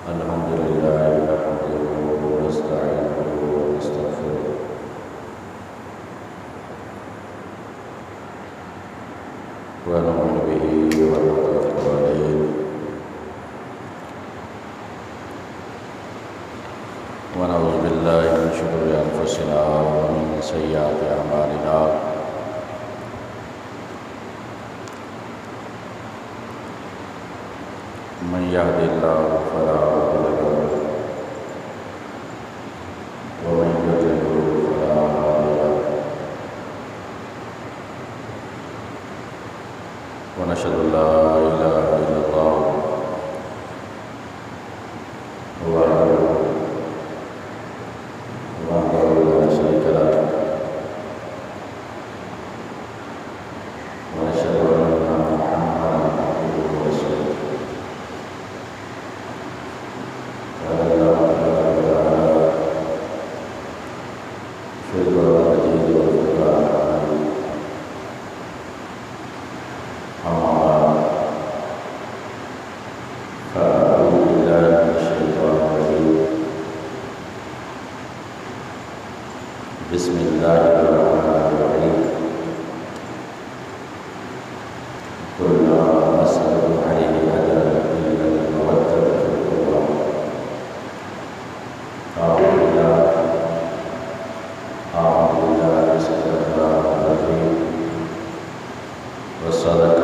الحمد لله نحمده ونستعينه ونستغفره ونؤمن به ونتوكل عليه ونعوذ بالله من شرور أنفسنا ومن سيئات أعمالنا من يهد الله فلا مضل له ومن يضلل فلا هادي له ونشهد أن لا إله إلا الله وحده لا شريك له ونشهد أن محمدا عبده ورسوله بسم الله الرحمن الرحيم قل لا أسألكم عليه أجرا إلا المودة في القربى أعوذ بالله صدق الله العظيم وصدق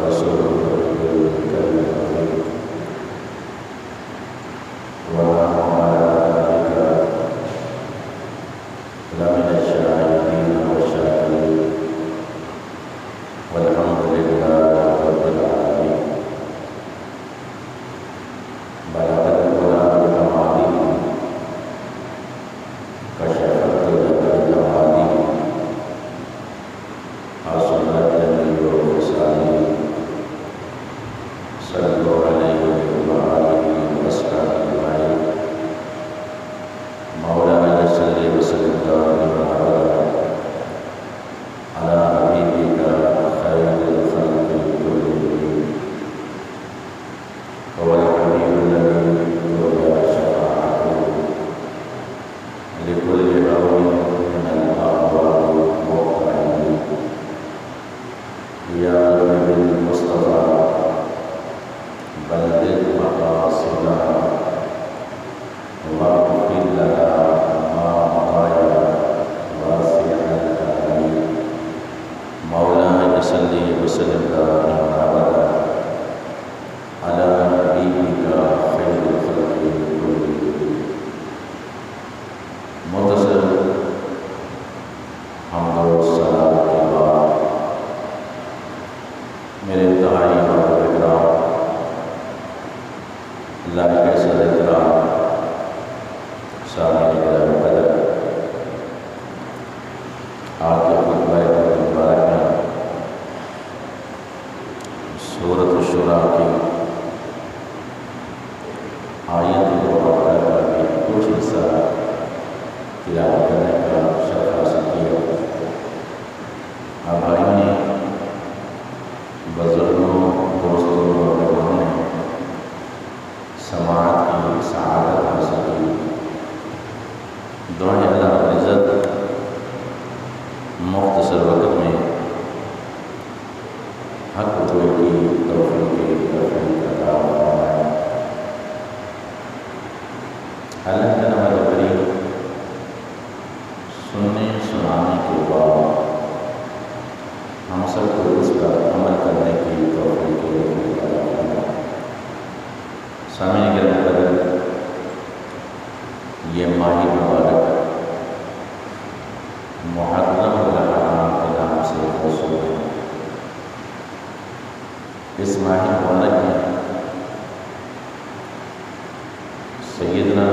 رسوله الكريم العظيم ونحن على ذلك لمن الشاهدين والشاكرين والحمد لله رب العالمين بلغت الهدى بكماله كشفت الهدى بجماله حصلت جميع وصاله صلوا عليه وآله وأصحابه أجمعين مولانا صل وسلم دائما أبدا على حبيبك خير الخلق كلهم هو الحبيب الذي ترجى شفاعته لكل هول من الأهوال مقتحم يا نبي المصطفى بلغ مقاصدنا واغفر لنا ما مضى واسع الكرم مولانا صل وسلم دائما ابدا على حبيبك خير الخلق كلهم متصل حمد و ثنا کے بعد میرے انتہائی محترم اکرام اللہ کے صدر اکرام سامعین کرام قدر آپ کے خطبہ مبارک میں سورۃ الشورى کی آیت مبارکہ کا بھی کچھ حصہ تلاوت کرنے کا شرف حاصل کیا۔ آپ بھائیوں نے، بزرگوں، دوستوں اور لوگوں نے سماعت کی سعادت حاصل کی۔ دعائیں اللہ رب العزت مختصر وقت میں حق ہوئے کی توفیق عطا فرمائے۔ اللہ کا نام کریم سننے سنانے کے بعد ہم سب کو اس پر عمل کرنے کی توفیق عطا فرمائے۔ سامعین کرام قدر، یہ ماہ مبارک محرم الحرام کے نام سے موسوم ہے۔ اس ماہ مبارک میں سیدنا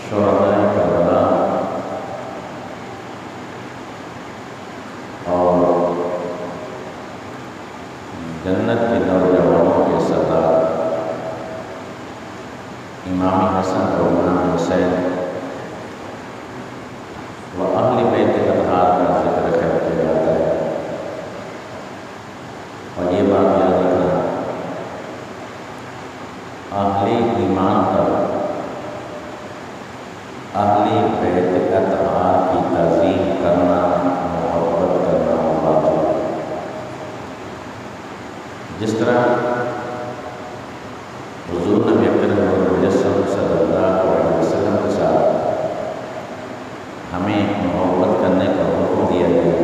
شہدائے کربلا اور جنت کے نوجوانوں کے سردار امام حسن اور امام حسین و اہل بیت اطہار کا ذکر کیا جاتا ہے۔ اور یہ بات یاد رکھنا اہل ایمان پر اہل بیت اطہار کی تعظیم کرنا، محبت کرنا واجب ہے۔ جس طرح حضور نبی اکرم مجسم صلی اللہ علیہ وسلم کے ساتھ ہمیں محبت کرنے کا حکم دیا گیا،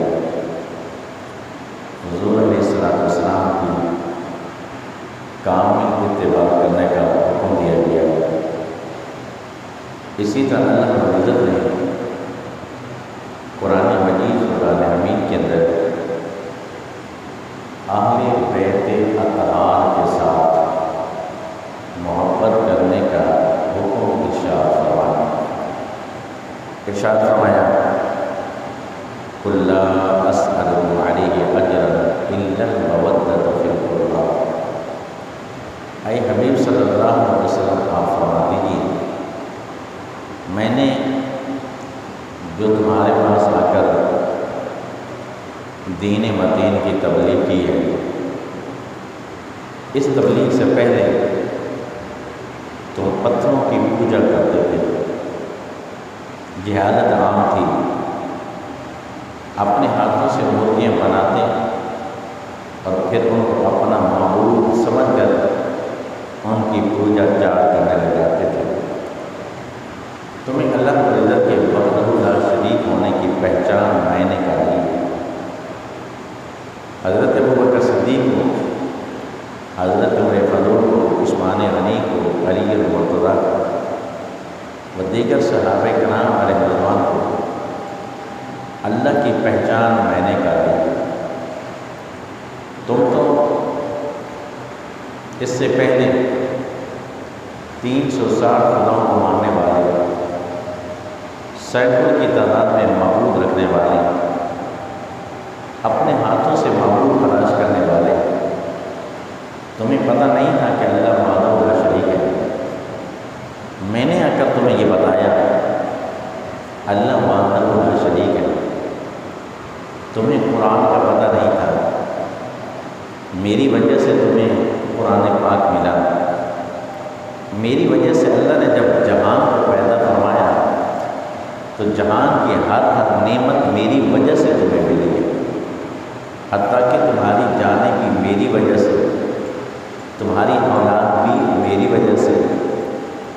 حضور علیہ السلام کی کامل اتباع کرنے کا حکم دیا گیا۔ اسی طرح اللہ رب العزت نے قرآن مجید قرآن حمید کے اندر اہل بیت اطہار کے ساتھ محبت کرنے کا حکم ارشاد فرمایا قل لا اسألکم علیہ اجرا الا المودۃ فی القربى۔ اے حبیب صلی اللہ علیہ وسلم آپ فرما دیجیے، میں نے جو تمہارے پاس آ کر دین متین کی تبلیغ کی ہے، اس تبلیغ سے پہلے تم پتھروں کی پوجا کرتے تھے، جہالت عام تھی، اپنے ہاتھوں سے مورتیاں بناتے اور پھر ان کو اپنا معبود سمجھ کر ان کی پوجا چاٹ کرنے لگ جاتے تھے۔ تمہیں اللہ رب العزت کے وحدہ لا شریک ہونے کی پہچان میں نے کرائی ہے۔ حضرت ابوبکر صدیق کو، حضرت عمر فاروق کو، عثمان غنی کو، علی المرتضیٰ کو و دیگر صحابہ کرام علیہ رضوان کو اللہ کی پہچان میں نے کرائی۔ تم تو اس سے پہلے 360 خداؤں کو ماننے والے، سینکڑوں کی تعداد میں معبود رکھنے والے، اپنے ہاتھوں سے معبود تلاش کرنے والے، تمہیں پتہ نہیں تھا کہ اللہ وحدہ لا شریک ہے۔ میں نے آ کر تمہیں یہ بتایا اللہ وحدہ لا شریک ہے، تمہیں قرآن کا پتہ نہیں تھا، میری وجہ سے تمہیں قرآن پاک ملا، میری وجہ سے اللہ نے جب جہان کو پیدا فرمایا تو جہان کی ہر نعمت میری وجہ سے تمہیں ملی ہے، حتیٰ کہ تمہاری جانے بھی میری وجہ سے، تمہاری اولاد بھی میری وجہ سے،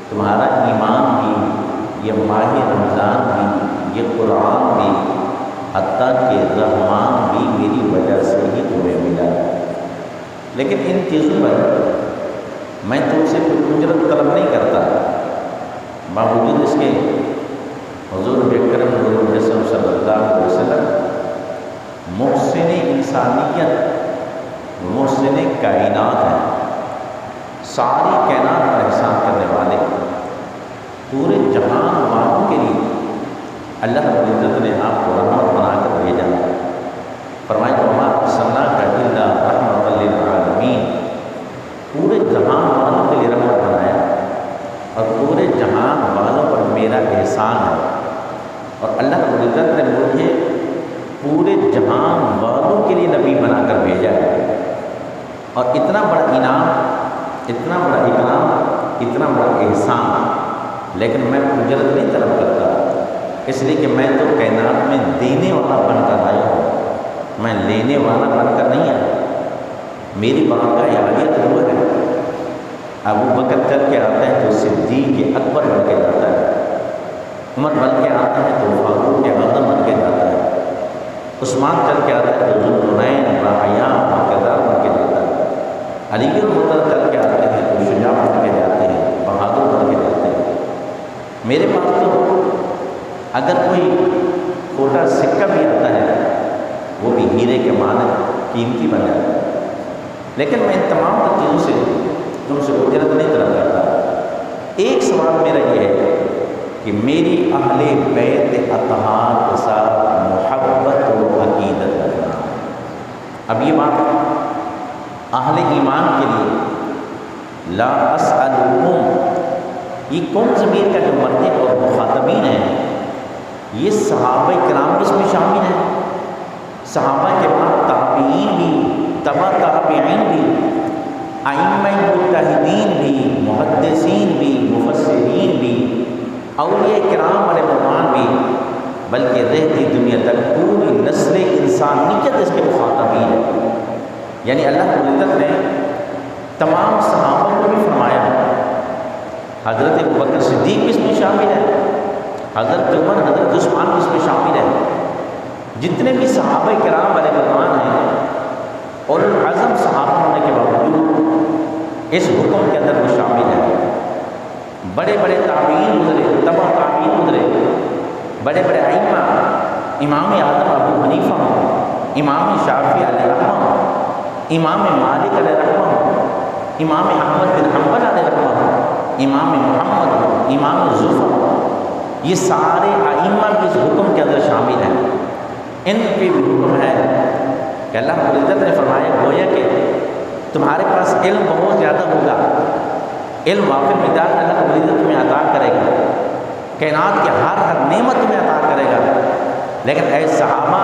تمہارا ایمان بھی، یہ ماہ رمضان بھی، یہ قرآن بھی، حتیٰ کہ رحمان بھی میری وجہ سے ہی تمہیں ملا۔ لیکن ان چیزوں پر میں تم سے کوئی اجرت طلب نہیں کرتا، باوجود اس کے حضور اکرم مجسم صلی اللہ علیہ وسلم محسن انسانیت، محسن کائنات ہیں، ساری کائنات کا احسان کرنے والے، پورے جہان والوں کے لیے اللہ رب العزت نے آپ کو رحمت بنا کر بھیجا۔ فرمایا وما ارسلناک الا رحمۃ للعالمین، پورے جہان والوں کے لیے رحمت بنایا، اور پورے جہان والوں پر میرا احسان ہے، اور اللہ رب العزت نے مجھے پورے جہان والوں کے لیے نبی بنا کر بھیجا ہے۔ اور اتنا بڑا انعام، اتنا بڑا اکرام، اتنا بڑا احسان، لیکن میں اجرت نہیں طلب کرتا، اس لیے کہ میں تو کائنات میں دینے والا بن کر آیا ہوں، میں لینے والا بن کر نہیں آیا۔ میری بارگاہ عالیہ تو وہ ہے، ابو بکر چل کے آتا ہے تو صدیق اکبر بن کے جاتا ہے، عمر بن کے آتا ہے تو فاروق اعظم بن کے جاتا ہے، عثمان چل کے آتا ہے تو ذوالنورین باحیاء باقدار بن کے جاتا ہے، علی المرتضیٰ چل کے آتے ہیں تو شجاع بن کے جاتے ہیں، بہادر بن کے جاتے ہیں۔ میرے پاس تو اگر کوئی چھوٹا سکہ بھی آتا ہے وہ بھی ہیرے کے مانند قیمتی بن جاتا ہے، لیکن میں ان تمام چیزوں سے تم سے اجرت نہیں طلب کرتا۔ ایک سوال میرا یہ ہے کہ میری اہل بیت اطہار کے ساتھ محبت و عقیدت رکھنا۔ اب یہ بات اہل ایمان کے لیے، لا اسألکم، یہ کون ضمیر کا جو مرنے اور مخاطبین ہیں، یہ صحابہ کرام بھی اس میں شامل ہیں، صحابہ کے بعد تابعین بھی، تبع تابعین بھی، ائمہ مجتہدین بھی، محدثین بھی، مفسرین بھی، اولیاء کرام علیہ الرحمٰن بھی، بلکہ رہتی دنیا تک پوری نسل انسانیت اس کے مخاطبین ہے۔ یعنی اللہ رب العزت نے تمام صحابہ کو بھی فرمایا، حضرت ابوبکر صدیق بھی اس میں شامل ہے، حضرت عمر، حضرت عثمان بھی اس میں شامل ہے، جتنے بھی صحابہ کرام علیہ الرحمٰن ہیں اور العزم صحابہ ہونے کے باوجود اس حکم کے اندر وہ شامل ہے۔ بڑے بڑے تابعین گزرے، تبع تابعین گزرے، بڑے بڑے ائمہ، امام اعظم ابو حنیفہ ہوں، امام شافعی علیہ رحمہ ہوں، امام مالک علیہ رحمہ ہوں، امام احمد بن حنبل علیہ رحمہ ہوں، امام محمد ہوں، امام زفر ہوں، یہ سارے ائمہ بھی اس حکم کے اندر شامل ہیں۔ ان پہ بھی حکم ہے کہ اللہ رب العزت نے فرمایا گویا کہ تمہارے پاس علم بہت زیادہ ہوگا، علم وافر مقدار میں اللہ رب العزت تمہیں عطا کرے گا، کائنات کے ہر نعمت تمہیں عطا کرے گا، لیکن اے صحابہ،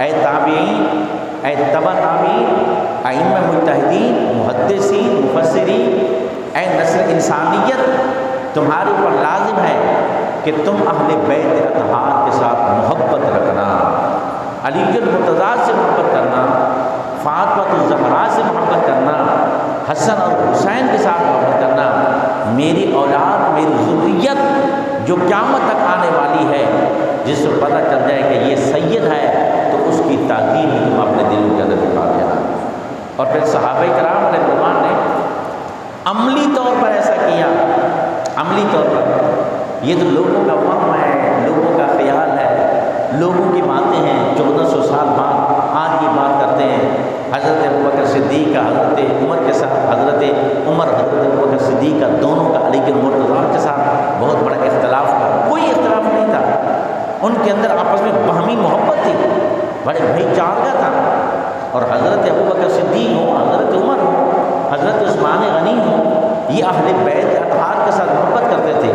اے تابعین، اے تبع تابعین، ائمہ مجتہدین، محدثین، مفسرین، اے نسل انسانیت، تمہارے اوپر لازم ہے کہ تم اہل بیت اطہار کے ساتھ محبت رکھنا، علی المرتضیٰ سے محبت کرنا، فاطمہ الزہرا سے محبت کرنا، حسن اور حسین کے ساتھ محبت کرنا۔ میری اولاد، میری ذریت جو قیامت تک آنے والی ہے، جس سے پتہ چل جائے کہ یہ سید ہے، تو اس کی تعظیم بھی تم اپنے دلوں کے اندر نکال دینا۔ اور پھر صحابہ کرام علیہ الرحمٰن نے عملی طور پر ایسا کیا، عملی طور پر۔ یہ تو لوگوں کا وہم ہے، لوگوں کا خیال ہے، لوگوں کی باتیں ہیں، 1400 سال بعد آج یہ بات کرتے ہیں۔ حضرت ابوبکر صدیق کا حضرت عمر کے ساتھ، حضرت عمر حضرت ابوبکر صدیق کا دونوں کا علی المرتضیٰ کے ساتھ بہت بڑا اختلاف تھا، کوئی اختلاف نہیں تھا، ان کے اندر آپس میں باہمی محبت تھی، بڑے بھائی چارگاہ تھا۔ اور حضرت ابوبکر صدیق ہو، حضرت عمر ہو، حضرت عثمان غنی ہو، یہ اہل بیت اطہار کے ساتھ محبت کرتے تھے۔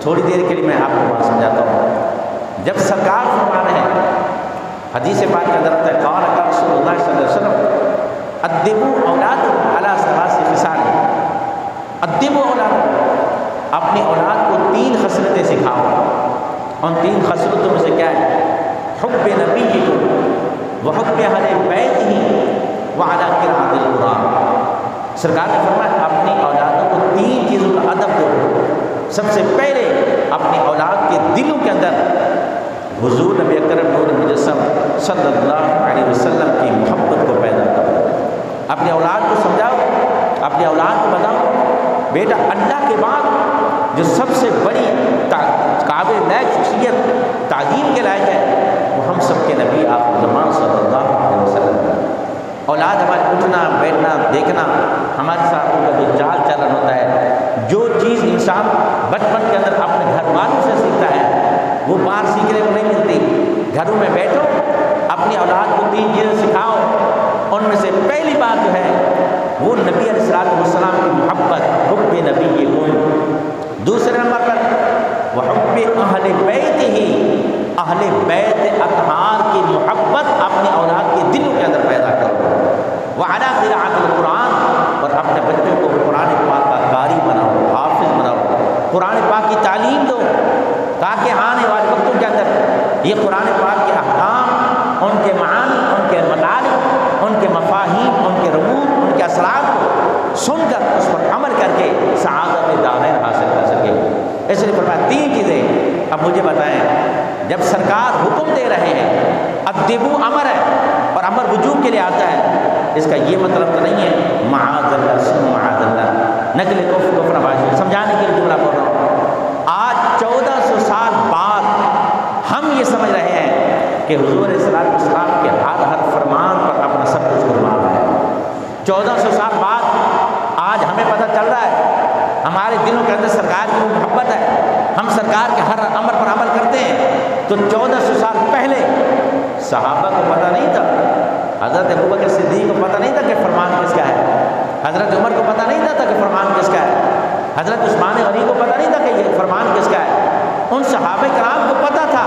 تھوڑی دیر کے لیے میں آپ کو بات سمجھاتا ہوں۔ جب سرکار فرما رہے ہیں، حدیث پاک کے اندر ہے، قال رسول اللہ صلی اللہ علیہ وسلم ادبوا اولادکم علی ثلاث خصال، ادبوا اولادکم، اپنی اولاد کو 3 خصلتیں سکھاؤ۔ ان 3 خصلتوں میں سے کیا ہے؟ حب نبیکم وحب اہل بیتہ وعلی قراءۃ القرآن۔ سرکار نے فرمایا اپنی اولادوں کو 3 چیزوں کا ادب دو۔ سب سے پہلے اپنی اولاد کے دلوں کے اندر حضور نبی اکرم نور مجسم صلی اللہ علیہ وسلم کی محبت کو پیدا کرو۔ اپنی اولاد کو سمجھاؤ، اپنی اولاد کو بتاؤ بیٹا اللہ کے بعد جو سب سے بڑی قابل لائق شخصیت تعظیم کے لائق ہے، وہ ہم سب کے نبی آخر زمان صلی اللہ علیہ وسلم ہے۔ اولاد ہمارے اٹھنا بیٹھنا دیکھنا، ہمارے ساتھ ان کا جو چال چلن ہوتا ہے، جو چیز انسان بچپن کے اندر اپنے گھر والوں سے سیکھتا ہے وہ باہر سیکھنے کو نہیں ملتی۔ گھروں میں بیٹھو، اپنی اولاد کو 3 چیزیں سکھاؤ۔ ان میں سے پہلی بات جو ہے وہ نبی علیہ السلام کی محبت، حب نبی کن۔ دوسرے نمبر پر وہ حب اہل بیت ہی، اہل بیت اطہار کی محبت اپنی اولاد کے دلوں کے اندر پیدا کرو۔ وعلی قراءۃ القرآن، اور اپنے بچوں کو قرآن پاک کا قاری بناؤ، حافظ بناؤ، قرآن پاک کی تعلیم دو، تاکہ آنے والے وقتوں کے اندر یہ قرآن پاک کے احکام، ان کے معانی، ان کے مطالب، ان کے مفاہیم، ان کے رموز، ان کے اثرات کو سن کر اس پر عمل کر کے سعادت دارین حاصل کر سکے۔ اس لیے فرمایا 3 چیزیں۔ اب مجھے بتائیں، جب سرکار حکم دے رہے ہیں، ادبو امر ہے اور امر وجوب کے لیے آتا ہے، اس کا یہ مطلب تو نہیں ہے معاذ اللہ سن معاذ اللہ، نقل کفر نباشی سمجھانے کے لیے جملہ بول رہا ہوں۔ آج 1400 سال بعد ہم یہ سمجھ رہے ہیں کہ حضور علیہ السلام کے ہر فرمان پر اپنا سب کچھ قربان ہے۔ 1400 سال بعد آج ہمیں پتہ چل رہا ہے، ہمارے دلوں کے اندر سرکار کی وہ محبت ہے، ہم سرکار کے ہر امر پر عمل کرتے ہیں۔ تو 1400 سال پہلے صحابہ کو پتہ نہیں تھا، حضرت ابوبکر صدیق کو پتہ نہیں تھا کہ فرمان کس کا ہے، حضرت عمر کو پتہ نہیں تھا کہ فرمان کس کا ہے، حضرت عثمان غنی کو پتہ نہیں تھا کہ یہ فرمان کس کا ہے۔ ان صحابہ کرام کو پتہ تھا،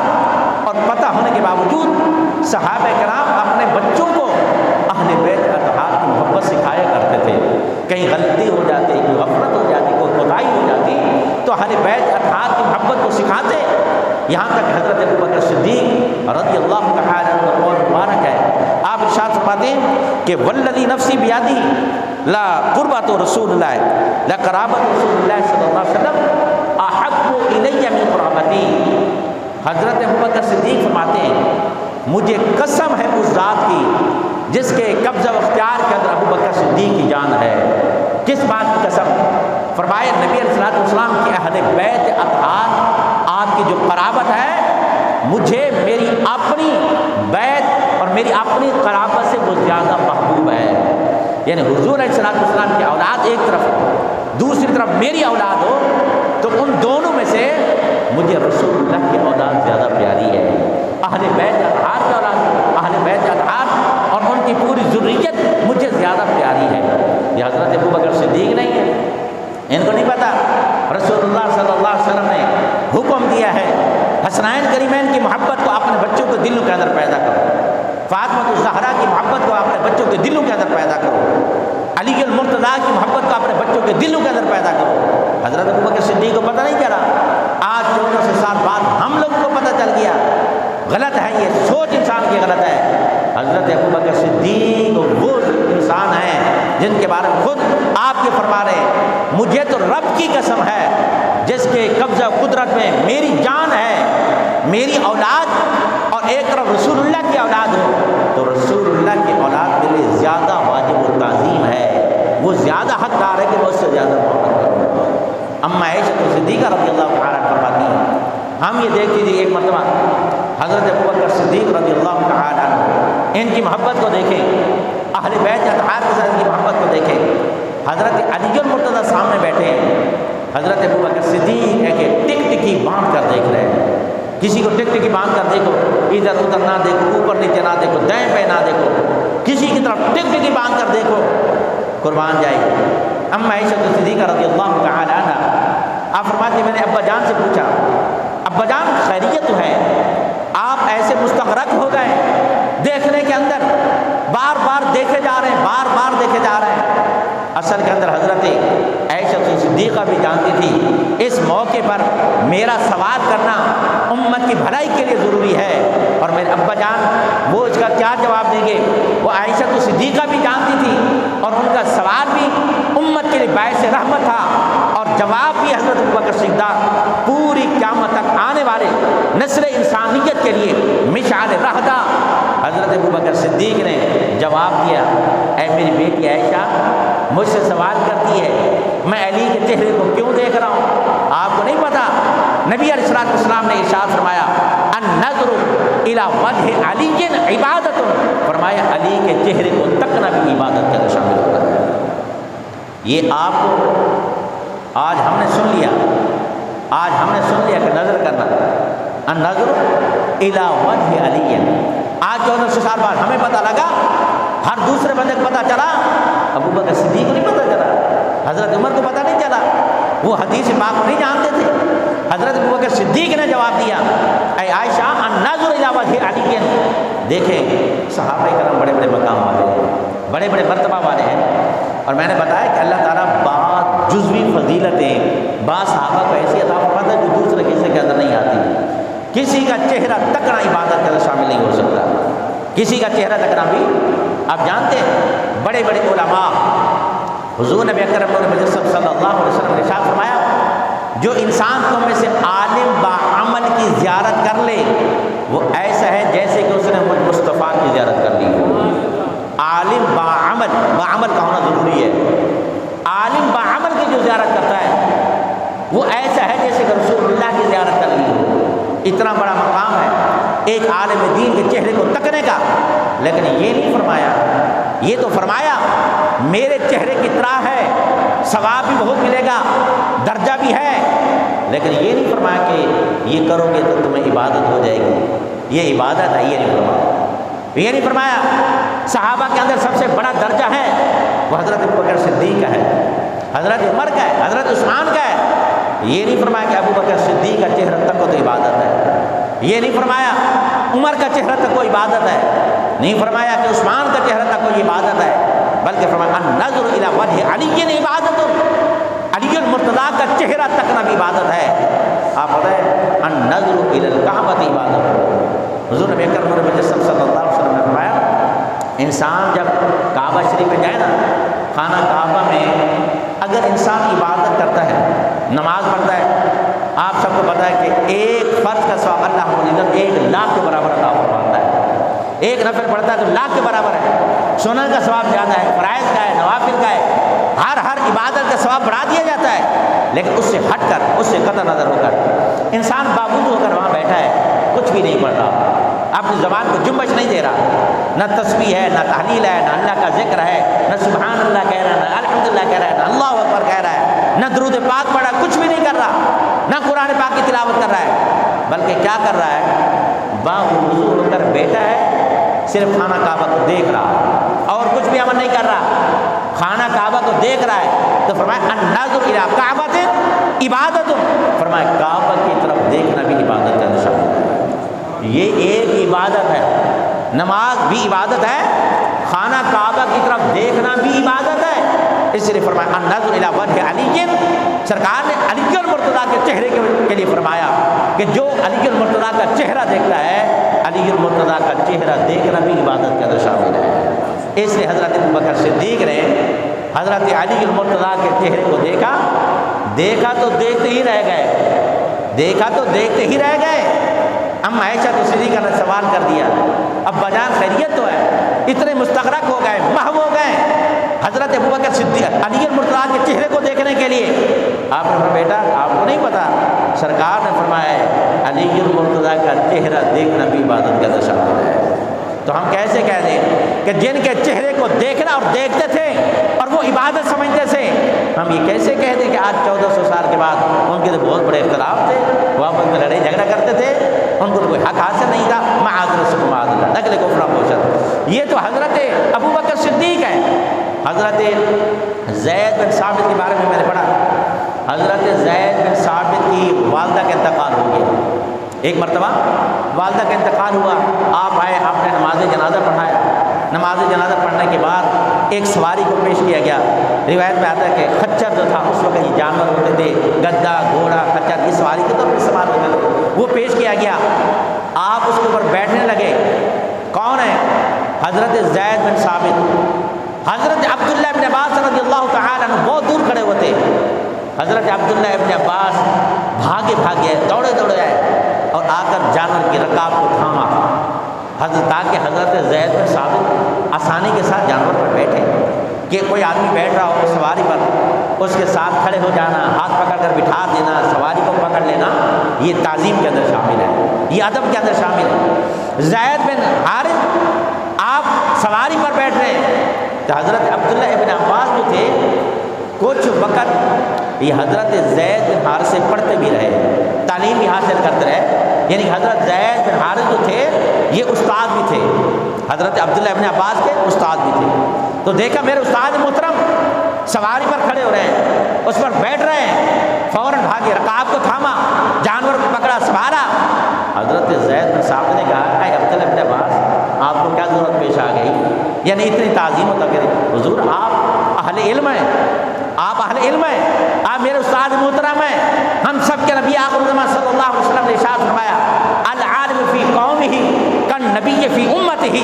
اور پتہ ہونے کے باوجود صحابہ کرام اپنے بچوں کو اہل بیت اطہار کی محبت سکھایا کرتے تھے۔ کہیں غلطی ہو جاتی، کوئی غفلت ہو جاتی، کوئی کوتاہی ہو جاتی تو اہل بیت اطہار کی محبت کو سکھاتے۔ یہاں تک حضرت ابوبکر صدیق رضی اللہ تعالی عنہ کا قول مبارک ہے، آپ ارشاد فرماتے ہیں کہ والذی نفسی بیدہ لا قربۃ رسول اللہ لا قرابۃ رسول اللہ صلی اللہ علیہ وسلم احب الی من قرابتی۔ حضرت ابوبکر صدیق فرماتے ہیں مجھے قسم ہے اس ذات کی جس کے قبضہ و اختیار کے اندر ابوبکر صدیق کی جان ہے۔ کس بات کی قسم؟ فرمایا نبی علیہ السلام کی اہل بیت اطہار آپ کی جو قرابت ہے مجھے میری اپنی بیت اور میری اپنی قرابت سے وہ زیادہ محبوب ہے۔ یعنی حضور علیہ السلام کی اولاد ایک طرف، دوسری طرف میری اولاد ہو تو ان دونوں میں سے مجھے رسول اللہ کی اولاد زیادہ پیاری ہے۔ اہل بیت اطہار کی اولاد، اہل بیت اطہار اور ان کی پوری ذریت مجھے زیادہ پیاری ہے۔ یہ حضرت ابوبکر صدیق نہیں ہے، ان کو نہیں پتا رسول اللہ صلی اللہ علیہ وسلم نے حکم دیا ہے حسنین کریمین کی محبت کو اپنے بچوں کے دلوں کے اندر پیدا کرو، فاطمہ الزہرا کی محبت کو اپنے بچوں کے دلوں کے اندر پیدا کرو، علی المرتضیٰ کی محبت کو اپنے بچوں کے دلوں کے اندر پیدا کرو۔ حضرت ابوبکر صدیق کو پتہ نہیں چلا، آج 1400 سال بعد ہم لوگوں کو پتہ چل گیا۔ غلط ہے، یہ سوچ انسان کی غلط ہے۔ حضرت ابوبکر صدیق وہ انسان ہیں جن کے بارے میں خود آپ کے فرما رہے ہیں مجھے تو رب کی قسم ہے جس کے قبضہ قدرت میں میری جان ہے، میری اولاد اور ایک طرف رسول اللہ کی اولاد ہو تو رسول اللہ کی اولاد کے لیے زیادہ واجب و تعظیم ہے، وہ زیادہ حقدار ہے کہ میں اس سے زیادہ محبت کروں۔ اما عائشہ صدیقہ رضی اللہ تعالیٰ عنہ فرماتی ہیں ہم یہ دیکھتے تھے ایک مرتبہ حضرت ابوبکر صدیق رضی اللہ تعالیٰ عنہ ان کی محبت کو دیکھیں، اہل بیت اطہار کے ساتھ ان کی محبت کو دیکھیں۔ حضرت علی المرتضیٰ سامنے بیٹھے ہیں، حضرت ابوبکر صدیق ہے کہ ٹک ٹکی باندھ کر دیکھ رہے ہیں۔ کسی کو ٹک ٹکی باندھ کر دیکھو، ادھر ادھر نہ دیکھو، اوپر نیچے نہ دیکھو، دائیں بائیں نہ دیکھو، کسی کی طرف ٹک ٹکی باندھ کر دیکھو، قربان جائے گی۔ اما عائشہ صدیقہ رضی اللہ تعالی عنہ آپ فرماتے میں نے ابا جان سے پوچھا ابا جان خیریت تو ہے، آپ ایسے مستغرق ہو گئے دیکھنے کے اندر، بار بار دیکھے جا رہے ہیں، بار بار دیکھے جا رہے ہیں۔ اصل کے اندر حضرت عائشہ صدیقہ بھی جانتی تھی اس موقع پر میرا سوال کرنا امت کی بھلائی کے لیے ضروری ہے، اور میرے ابا جان وہ اس کا کیا جواب دیں گے؟ وہ عائشہ صدیقہ بھی جانتی تھی اور ان کا سوال بھی امت کے لیے باعث رحمت تھا، اور جواب بھی حضرت ابوبکر صدیق پوری قیامت تک آنے والے نسل انسانیت کے لیے مشعل رہدا۔ حضرت ابوبکر صدیق نے جواب دیا اے میری بیٹی عائشہ مجھ سے سوال کرتی ہے میں علی کے چہرے کو کیوں دیکھ رہا ہوں؟ آپ کو نہیں پتا نبی علیہ السلام نے ارشاد فرمایا النظر الی وجہ علی عبادت، فرمایا علی کے چہرے کو تکنا بھی عبادت کے اندر شامل ہوتا ہے۔ یہ آپ کو آج ہم نے سن لیا، آج ہم نے سن لیا کہ نظر کرنا النظر الی وجہ علی، آج 1400 سال بعد ہمیں پتہ لگا، ہر دوسرے بندے کو پتہ چلا، ابوبکر صدیق کو نہیں پتہ چلا، حضرت عمر کو پتہ نہیں چلا، وہ حدیث پاک کو نہیں جانتے تھے۔ حضرت ابوبکر صدیق نے جواب دیا اے عائشہ النظر الی وجہ علی، دیکھیں صحابہ کرام بڑے بڑے مقام والے ہیں، بڑے بڑے مرتبہ والے ہیں، اور میں نے بتایا کہ اللہ تعالیٰ بعض جزوی فضیلتیں بعض صحابہ کو ایسی عطا فرماتا ہے جو دوسرے کسی کے اندر نہیں آتی۔ کسی کا چہرہ تکنا عبادت کے اندر شامل نہیں ہو سکتا، کسی کا چہرہ تکنا بھی آپ جانتے ہیں۔ بڑے بڑے علماء حضور نبی اکرم صلی اللہ علیہ وسلم نے ارشاد فرمایا جو انسان تم میں سے عالم با عمل کی زیارت کر لے وہ ایسا ہے جیسے کہ اس نے مصطفیٰ کی زیارت کر لی ہو۔ عالم با عمل کا ہونا ضروری ہے۔ عالم با عمل کی جو زیارت کرتا ہے وہ ایسا ہے جیسے کہ رسول اللہ کی زیارت کر لی ہو۔ اتنا بڑا مقام ہے ایک عالم دین کے چہرے کو تکنے کا، لیکن یہ نہیں فرمایا، یہ تو فرمایا میرے چہرے کی طرح ہے، ثواب بھی بہت ملے گا، درجہ بھی ہے، لیکن یہ نہیں فرمایا کہ یہ کرو گے تو تمہیں عبادت ہو جائے گی، یہ عبادت ہے، یہ نہیں فرمایا۔ یہ نہیں فرمایا صحابہ کے اندر سب سے بڑا درجہ ہے وہ حضرت ابوبکر صدیق کا ہے، حضرت عمر کا ہے، حضرت عثمان کا ہے۔ یہ نہیں فرمایا کہ ابوبکر صدیق کا چہرہ تک کو تو عبادت ہے، یہ نہیں فرمایا عمر کا چہرہ تک کو عبادت ہے، نہیں فرمایا کہ عثمان کا چہرہ تک کو عبادت ہے، بلکہ فرمایا النظر الی وجہ علی عبادت، علی المرتضیٰ کا چہرہ تکنا بھی عبادت ہے۔ آپ بتائیں النظر الی الکعبۃ عبادت۔ حضور نبی اکرم مجسم صلی اللہ علیہ وسلم نے فرمایا انسان جب کعبہ شریف میں جائے نا، خانہ کعبہ میں اگر انسان عبادت کرتا ہے، نماز پڑھتا ہے، آپ سب کو پتہ ہے کہ ایک فرض کا ثواب اللہ رب العزت 1,00,000 کے برابر عطا فرماتا ہے۔ ایک نفل پڑھتا ہے تو 1,00,000 کے برابر ہے۔ سنن کا ثواب زیادہ ہے، فرائض کا ہے، نوافل کا ہے، ہر عبادت کا ثواب بڑھا دیا جاتا ہے۔ لیکن اس سے ہٹ کر، اس سے قطع نظر ہو کر انسان باوجود ہو کر وہاں بیٹھا ہے، کچھ بھی نہیں پڑھ رہا، اپنی زبان کو جنبش نہیں دے رہا، نہ تسبیح ہے، نہ تحلیل ہے، نہ اللہ کا ذکر ہے، نہ سبحان اللہ کہہ رہا ہے، نہ الحمدللہ کہہ رہا ہے، نہ اللہ اکبر کہہ رہا ہے، نہ درود پاک پڑھا، کچھ بھی نہیں کر رہا، نہ قرآن پاک کی تلاوت کر رہا ہے، بلکہ کیا کر رہا ہے، باوضو ہو کر بیٹھا ہے، صرف خانہ کعبہ کو دیکھ رہا ہے اور کچھ بھی عمل نہیں کر رہا، خانہ کعبہ کو دیکھ رہا ہے۔ تو فرمایا النظر الی کعبۃ عبادت، فرمایا کعبہ کی طرف دیکھنا بھی عبادت کا نشان ہے۔ یہ ایک عبادت ہے، نماز بھی عبادت ہے، خانہ کعبہ کی طرف دیکھنا بھی عبادت ہے۔ اس لیے فرمایا النظر الی وجہ علی، سرکار نے علی المرتضیٰ کے چہرے کے لیے فرمایا کہ جو علی المرتضیٰ کا چہرہ دیکھتا ہے، علی المرتضیٰ کا چہرہ دیکھنا بھی عبادت کے اندر شامل ہے۔ اس لیے حضرت ابوبکر صدیق نے حضرت علی المرتضیٰ کے چہرے کو دیکھا تو دیکھتے ہی رہ گئے، دیکھا تو دیکھتے ہی رہ گئے۔ اما عائشہ تو صدیقہ نے سوال کر دیا، اب بجان خیریت تو ہے، اتنے مستغرق ہو گئے، محو ہو گئے حضرت ابوبکر صدیق علی المرتضیٰ کے چہرے کو دیکھنے کے لیے۔ آپ نے فرمایا بیٹا آپ کو نہیں پتا، سرکار نے فرمایا ہے علی المرتضیٰ کا چہرہ دیکھنا بھی عبادت کا شامل ہے۔ تو ہم کیسے کہہ دیں کہ جن کے چہرے کو دیکھنا اور دیکھتے تھے اور وہ عبادت سمجھتے تھے، ہم یہ کیسے کہہ دیں کہ آج 1400 سال کے بعد ان کے تو بہت بڑے اختلاف تھے، وہ آپس میں لڑائی جھگڑا کرتے تھے، ان کو تو کوئی حق حاصل نہیں تھا، معاذ اللہ نقل کفر پوشت۔ یہ تو حضرت ابوبکر صدیق ہے۔ حضرت زید بن ثابت کے بارے میں نے پڑھا، حضرت زید بن ثابت کی والدہ کا انتقال ہو گیا۔ ایک مرتبہ والدہ کا انتقال ہوا، آپ آئے، آپ نے نماز جنازہ پڑھایا، نماز جنازہ پڑھنے کے بعد ایک سواری کو پیش کیا گیا۔ روایت میں آتا ہے کہ خچر جو تھا، اس وقت یہ جانور ہوتے تھے، گدا، گھوڑا، خچر، اس سواری کے طور پر استعمال ہوتے تھے، وہ پیش کیا گیا۔ آپ اس کے اوپر بیٹھنے لگے، کون ہے؟ حضرت زید بن ثابت۔ حضرت عبداللہ ابن عباس رضی اللہ تعالیٰ عنہ بہت دور کھڑے ہوتے، حضرت عبداللہ ابن عباس بھاگے دوڑے آئے اور آ کر جانور کی رکاب کو تھاما، تاکہ حضرت زید بن ثابت آسانی کے ساتھ جانور پر بیٹھے، کہ کوئی آدمی بیٹھ رہا ہو سواری پر، اس کے ساتھ کھڑے ہو جانا، ہاتھ پکڑ کر بٹھا دینا، سواری کو پکڑ لینا، یہ تعظیم کے اندر شامل ہے، یہ ادب کے اندر شامل ہے۔ زید بن حارث آپ سواری پر بیٹھ رہے ہیں، تو حضرت عبداللہ ابن عباس جو تھے کچھ وقت یہ حضرت زید بن حارث سے پڑھتے بھی رہے، تعلیم بھی حاصل کرتے رہے، یعنی حضرت زید بن حارث جو تھے یہ استاد بھی تھے، حضرت عبداللہ ابن عباس کے استاد بھی تھے۔ تو دیکھا میرے استاد محترم سواری پر کھڑے ہو رہے ہیں، اس پر بیٹھ رہے ہیں، فوراً بھاگے، رکاب کو تھاما، جانور کو پکڑا، سنبھالا۔ حضرت زید بن ثابت نے کہا اے عبداللہ ابن عباس آپ کو کیا ضرورت پیش آ گئی، یعنی اتنی تعظیم ہوتا کہ حضور آپ اہل علم ہیں، آپ اہل علم ہیں، آپ میرے استاد محترم ہیں، ہم سب کے نبی آخر الزمان صلی اللہ علیہ وسلم نے ارشاد فرمایا العالم فی قومہ کالنبی فی امتہ،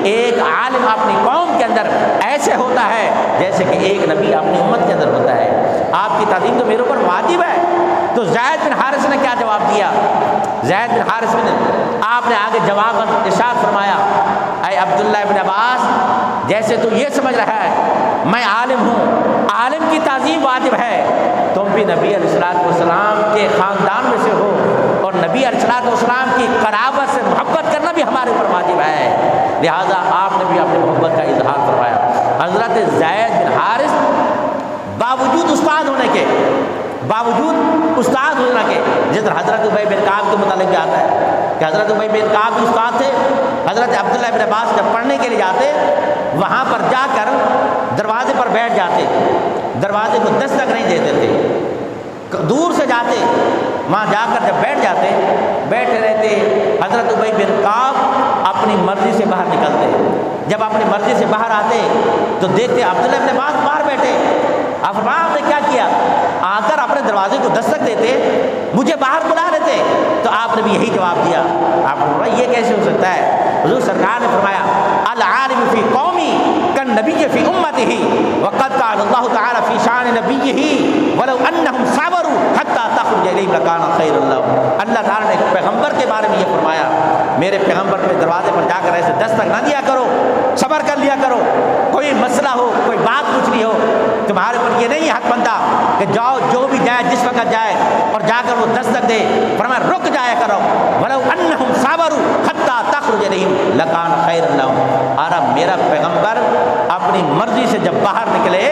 ایک عالم اپنی قوم کے اندر ایسے ہوتا ہے جیسے کہ ایک نبی اپنی امت کے اندر ہوتا ہے۔ آپ کی تعظیم تو میرے اوپر واجب ہے۔ تو زید بن حارث نے کیا جواب دیا؟ زید بن حارث نے آپ نے آگے جواب ارشاد فرمایا اے عبداللہ ابن عباس جیسے تو یہ سمجھ رہا ہے میں عالم ہوں، عالم کی تعظیم واجب ہے، تم بھی نبی علیہ السلام کے خاندان میں سے ہو اور نبی علیہ السلام کی قرابت سے محبت کرنا بھی ہمارے اوپر واجب ہے، لہٰذا آپ نے بھی اپنی محبت کا اظہار فرمایا۔ حضرت زید بن حارث باوجود استاد ہونے کے، باوجود استاد ہونے کے، جس طرح حضرت ابی بن کعب کے متعلق بھی آتا ہے کہ حضرت ابی بن کعب بھی استاد تھے، حضرت عبداللہ بن عباس جب پڑھنے کے لیے جاتے وہاں پر جا کر دروازے پر بیٹھ جاتے، دروازے کو دستک نہیں دیتے تھے، دور سے جاتے، وہاں جا کر جب بیٹھے رہتے، حضرت ابی بن کعب اپنی مرضی سے باہر نکلتے، جب اپنی مرضی سے باہر آتے تو دیکھتے عبداللہ ابن عباس باہر بیٹھے۔ آپ نے کیا کیا؟ آ کر اپنے دروازے کو دستک دیتے، مجھے باہر بلا لیتے، تو آپ نے بھی یہی جواب دیا۔ آپ نے فرمایا یہ کیسے ہو سکتا ہے؟ حضور سرکار نے فرمایا العالم فی قومی کالنبی فی امتہ وقد قال اللہ تعالی فی شان نبیہ ولو انہم صبروا حتی تخرج الیہم لکان خیر لہم۔ اللہ تعالیٰ نے پیغمبر کے بارے میں یہ فرمایا، میرے پیغمبر کے دروازے پر جا کر ایسے دستک نہ دیا کرو، صبر کر لیا کرو، کوئی مسئلہ ہو، کوئی بات پوچھنی ہو، تمہارے پر یہ نہیں حق بنتا کہ جاؤ جو بھی جائے جس وقت جائے اور جا کر وہ دستک دے، فرمایا رک جایا کرو، ولو انہم صبروا حتی تخرج الیہم لکان خیر لہم۔ اور اب میرا پیغمبر اپنی مرضی سے جب باہر نکلے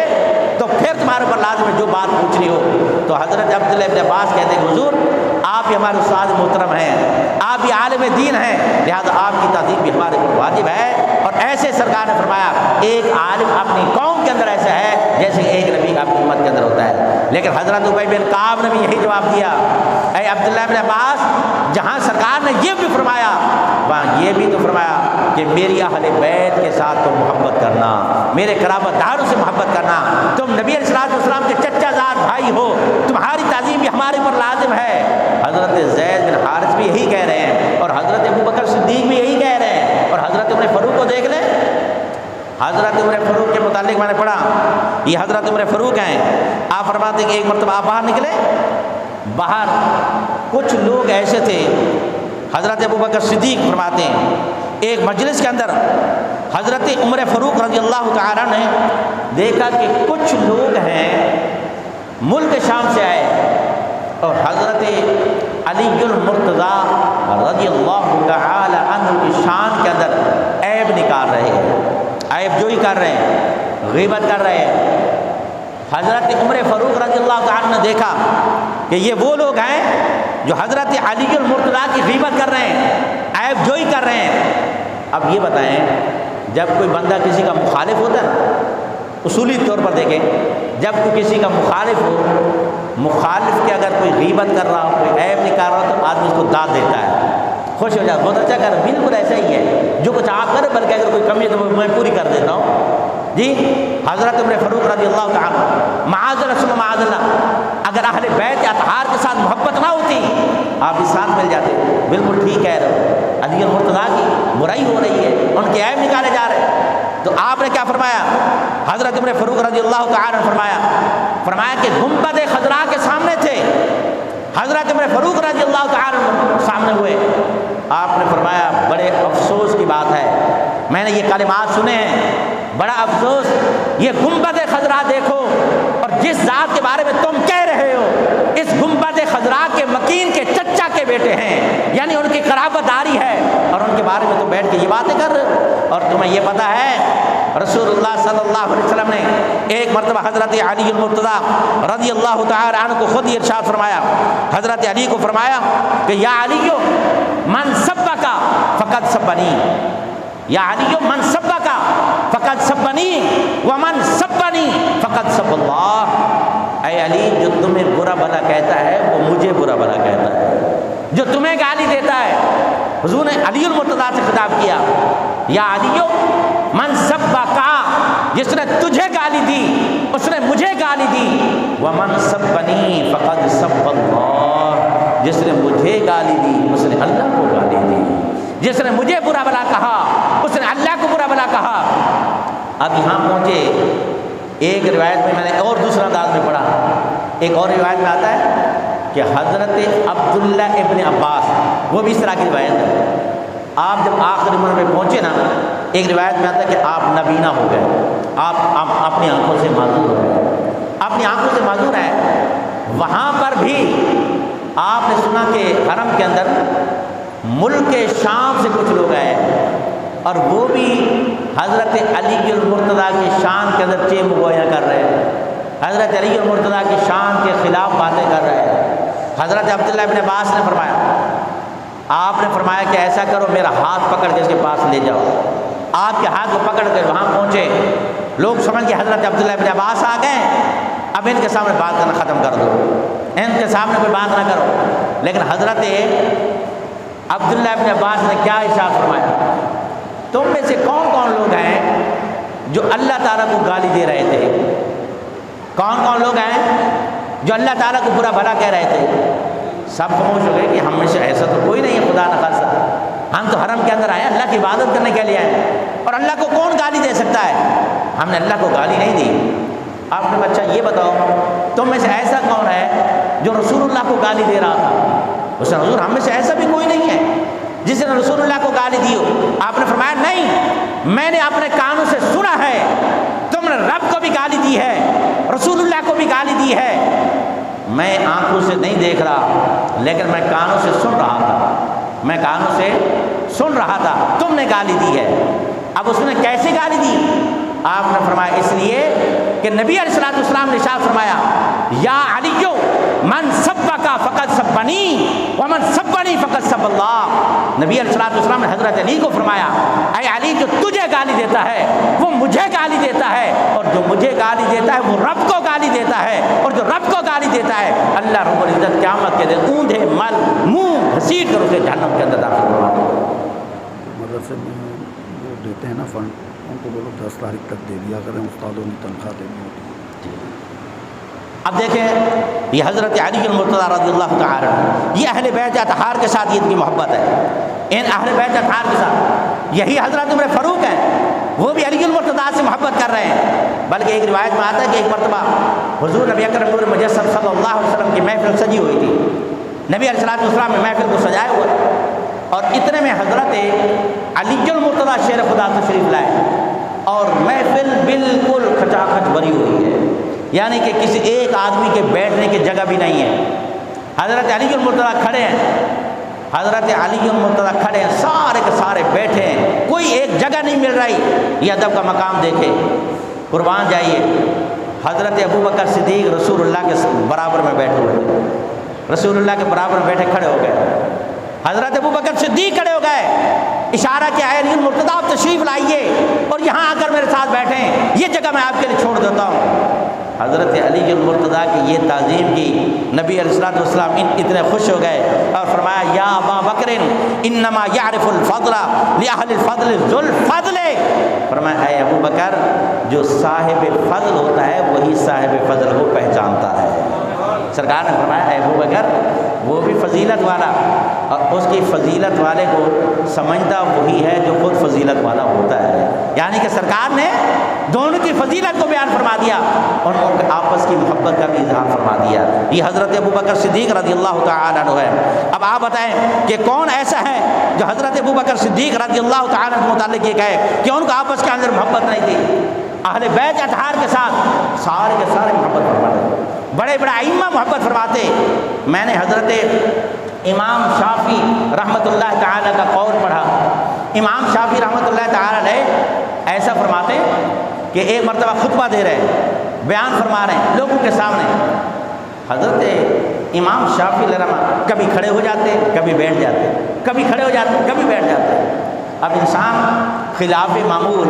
تو پھر تمہارے پر لازم ہے جو بات پوچھنی ہو۔ تو حضرت عبداللہ ابن عباس کہتے ہیں حضور آپ بھی ہمارے استاد محترم ہیں، آپ بھی عالم دین ہیں، لہذا آپ کی تعظیم بھی ہمارے پر واجب ہے۔ اور ایسے سرکار نے فرمایا ایک عالم اپنی قوم کے اندر ایسا ہے جیسے ایک نبی اپنی امت کے اندر ہوتا ہے۔ لیکن حضرت ابی بن کعب نے بھی یہی جواب دیا، اے عبداللہ ابن عباس جہاں سرکار نے یہ بھی فرمایا وہاں یہ بھی تو فرمایا کہ میری اہل بیت کے ساتھ تم محبت کرنا، میرے قرابت داروں سے محبت کرنا، تم نبی علیہ السلام کے چچا زاد بھائی ہو، تمہاری تعظیم بھی ہمارے پر لازم ہے۔ حضرت زید بن حارث بھی یہی کہہ رہے ہیں، اور حضرت ابو بکر صدیق بھی یہی کہہ رہے ہیں، اور حضرت عمر فاروق کو دیکھ لیں، حضرت عمر فاروق کے متعلق میں نے پڑھا، یہ حضرت عمر فاروق ہیں، آپ فرماتے ہیں کہ ایک مرتبہ آپ باہر نکلے، باہر کچھ لوگ ایسے تھے، حضرت ابو بکر صدیق فرماتے ہیں ایک مجلس کے اندر حضرت عمر فاروق رضی اللہ تعالیٰ نے دیکھا کہ کچھ لوگ ہیں ملک شام سے آئے اور حضرت علی المرتضیٰ رضی اللہ تعالی عنہ کی شان کے اندر عیب نکال رہے ہیں، عیب جوئی کر رہے ہیں، غیبت کر رہے ہیں۔ حضرت عمر فاروق رضی اللہ تعالی نے دیکھا کہ یہ وہ لوگ ہیں جو حضرت علی المرتضیٰ کی غیبت کر رہے ہیں، عیب جوئی کر رہے ہیں۔ اب یہ بتائیں جب کوئی بندہ کسی کا مخالف ہوتا ہے نا، اصولی طور پر دیکھیں جب کوئی کسی کا مخالف ہو، مخالف کے اگر کوئی غیبت کر رہا ہو، کوئی عیب نکال رہا ہو تو آدمی اس کو داد دیتا ہے، خوش ہو جاتا، بہت اچھا کر، بالکل ایسا ہی ہے، جو کچھ آپ کریں بلکہ اگر کوئی کمی ہے تو میں پوری کر دیتا ہوں۔ جی حضرت عمر فاروق رضی اللہ تعالیٰ معاذ اللہ معاذ اللہ اگر اہل بیت اطہار کے ساتھ محبت نہ ہوتی آپ بھی ساتھ مل جاتے، بالکل ٹھیک کہہ رہے ہو، علی المرتضیٰ کی برائی ہو رہی ہے، ان کے عیب نکالے جا رہے ہیں، تو آپ نے کیا فرمایا؟ حضرت عمر فاروق رضی اللہ تعالیٰ نے فرمایا کہ گنبد خضراء کے سامنے تھے، حضرت عمر فاروق رضی اللہ تعالیٰ سامنے ہوئے، آپ نے فرمایا بڑے افسوس کی بات ہے، میں نے یہ کلمات سنے ہیں، بڑا افسوس، یہ گنبد خضراء دیکھو اور جس ذات کے بارے میں تم کہہ رہے ہو اس گنبد خضراء کے مکین کے چچا کے بیٹے ہیں، یعنی ان کی قرابت داری ہے، اور ان کے بارے میں تم بیٹھ کے یہ باتیں کر رہے ہو۔ اور تمہیں یہ پتہ ہے رسول اللہ صلی اللہ علیہ وسلم نے ایک مرتبہ حضرت علی المرتضیٰ رضی اللہ تعالی عنہ کو خود ارشاد فرمایا، حضرت علی کو فرمایا کہ یا علی من سبک فقد سبنی، یا علی من سبک فقد سبنی ومن سبنی فقد سب اللہ، اے علی جو تمہیں برا بھلا کہتا ہے وہ مجھے برا بھلا کہتا ہے، جو تمہیں گالی دیتا ہے، حضور نے علی المرتضیٰ سے خطاب کیا، یا علی من سبک، جس نے تجھے گالی دی اس نے مجھے گالی دی، ومن سبنی فقد سب اللہ، جس نے مجھے گالی دی اس نے اللہ کو گالی دی، جس نے مجھے برا بھلا کہا اس نے اللہ کو برا بھلا کہا۔ اب یہاں پہنچے، ایک روایت میں نے اور دوسرا انداز میں پڑھا، ایک اور روایت میں آتا ہے کہ حضرت عبداللہ ابن عباس، وہ بھی اس طرح کی روایت ہے، آپ جب آخری عمر میں پہنچے نا، ایک روایت میں آتا ہے کہ آپ نابینا ہو گئے، آپ اپنی آنکھوں سے معذور ہو گئے، اپنی آنکھوں سے معذور ہیں، وہاں پر بھی آپ نے سنا کہ حرم کے اندر ملک شام سے کچھ لوگ آئے اور وہ بھی حضرت علی المرتضیٰ کی شان کے اندر چیم گویاں کر رہے ہیں، حضرت علی المرتضیٰ کی شان کے خلاف باتیں کر رہے ہیں۔ حضرت عبداللہ ابن عباس نے فرمایا، آپ نے فرمایا کہ ایسا کرو میرا ہاتھ پکڑ کے اس کے پاس لے جاؤ، آپ کے ہاتھ کو پکڑ کے وہاں پہنچے، لوگ سمجھ کے حضرت عبداللہ ابن عباس آ گئے، اب ان کے سامنے بات کرنا ختم کر دو، ان کے سامنے کوئی بات نہ کرو۔ لیکن حضرت عبداللہ ابن عباس نے کیا ارشاد فرمایا، تم میں سے کون کون لوگ ہیں جو اللہ تعالیٰ کو گالی دے رہے تھے؟ کون کون لوگ ہیں جو اللہ تعالیٰ کو برا بھلا کہہ رہے تھے؟ سب خاموش ہو گئے کہ ہم میں سے ایسا تو کوئی نہیں ہے، خدا نخواستہ، ہم تو حرم کے اندر آئے ہیں، اللہ کی عبادت کرنے کے لیے آئے ہیں، اور اللہ کو کون گالی دے سکتا ہے؟ ہم نے اللہ کو گالی نہیں دی۔ آپ نے بچہ یہ بتاؤ تم میں سے ایسا کون ہے جو رسول اللہ کو گالی دے رہا تھا؟ اس نے حضور ہم میں سے ایسا بھی کوئی نہیں ہے جس نے رسول اللہ کو گالی دی ہو۔ آپ نے فرمایا نہیں، میں نے اپنے کانوں سے سنا ہے، تم نے رب کو بھی گالی دی ہے، رسول اللہ کو بھی گالی دی ہے۔ میں آنکھوں سے نہیں دیکھ رہا لیکن میں کانوں سے سن رہا تھا، میں کانوں سے سن رہا تھا، تم نے گالی دی ہے۔ اب اس نے کیسے گالی دی؟ آپ نے فرمایا اس لیے کہ نبی علیہ الصلوۃ والسلام نے ارشاد فرمایا، یا علی من سبک فقد سبنی ومن سبنی فقد سب اللہ۔ نبی علیہ الصلوۃ والسلام نے حضرت علی کو فرمایا، اے علی جو تجھے گالی دیتا ہے وہ مجھے گالی دیتا ہے، اور جو مجھے گالی دیتا ہے وہ رب کو گالی دیتا ہے، اور جو رب کو گالی دیتا ہے اللہ رب العزت قیامت کے دن اوندھے مل منہ گھسیٹ کر اسے جہنم کے اندر داخل کروا دے گا۔ مدرسے میں جو دیتے ہیں نا فنڈ، ان کو بولو 10 تاریخ تک دے دیا کریں، استادوں کی تنخواہ دینی ہوتی ہے۔ اب دیکھیں یہ حضرت علی المرتضیٰ رضی اللہ تعالی عنہ، یہ اہل بیت اطہار کے ساتھ ان کی محبت ہے، ان اہل بیت اطہار کے ساتھ۔ یہی حضرت عمر فاروق ہیں، وہ بھی علی المرتضیٰ سے محبت کر رہے ہیں۔ بلکہ ایک روایت میں آتا ہے کہ ایک مرتبہ حضور نبی اکرم نور مجسم صلی اللہ علیہ وسلم کی محفل سجی ہوئی تھی، نبی علیہ الصلوۃ والسلام نے محفل کو سجائے ہوئے، اور اتنے میں حضرت علی المرتضیٰ شیر خدا تشریف لائے، اور محفل بالکل کھچاکھچ بھری ہوئی ہے، یعنی کہ کسی ایک آدمی کے بیٹھنے کی جگہ بھی نہیں ہے۔ حضرت علی المرتضیٰ کھڑے ہیں، حضرت علی المرتضیٰ کھڑے ہیں، سارے کے سارے بیٹھے ہیں، کوئی ایک جگہ نہیں مل رہی۔ یہ ادب کا مقام دیکھے، قربان جائیے۔ حضرت ابوبکر صدیق رسول اللہ کے برابر میں بیٹھے ہوئے تھے، رسول اللہ کے برابر میں بیٹھے کھڑے ہو گئے، حضرت ابوبکر صدیق کھڑے ہو گئے، اشارہ کیا ہے علی المرتضیٰ آپ تشریف لائیے اور یہاں آ کر میرے ساتھ بیٹھیں، یہ جگہ میں آپ کے لیے چھوڑ دیتا ہوں۔ حضرت علی المرتضیٰ کی یہ تعظیم کی، نبی علیہ الصلوۃ والسلام اتنے خوش ہو گئے اور فرمایا یا ابا بکر انما یعرف الفضل لاہل الفضل ذو الفضل۔ فرمایا اے ابو بکر، جو صاحب فضل ہوتا ہے وہی صاحب فضل کو پہچانتا ہے۔ سرکار نے فرمایا اے ابو بکر، وہ بھی فضیلت والا، اور اس کی فضیلت والے کو سمجھتا وہی ہے جو خود فضیلت والا ہوتا ہے۔ یعنی کہ سرکار نے دونوں کی فضیلت کو بیان فرما دیا اور ان کے آپس کی محبت کا بھی اظہار فرما دیا۔ یہ حضرت ابوبکر صدیق رضی اللہ تعالیٰ عنہ ہے۔ اب آپ بتائیں کہ کون ایسا ہے جو حضرت ابوبکر صدیق رضی اللہ تعالیٰ عنہ کے متعلق یہ کہے کہ ان کو آپس کے اندر محبت نہیں تھی؟ اہل بیت اطہار کے ساتھ سارے کے سارے محبت فرماتے، بڑے بڑے ائمہ محبت فرماتے۔ میں نے حضرت امام شافعی رحمۃ اللہ تعالیٰ کا قول پڑھا۔ امام شافعی رحمۃ اللہ تعالیٰ علیہ ایسا فرماتے کہ ایک مرتبہ خطبہ دے رہے ہیں، بیان فرما رہے ہیں لوگوں کے سامنے۔ حضرت امام شافعی علیہ رحمۃ کبھی کھڑے ہو جاتے، کبھی بیٹھ جاتے، کبھی کھڑے ہو جاتے، کبھی بیٹھ جاتے۔ اب انسان خلاف معمول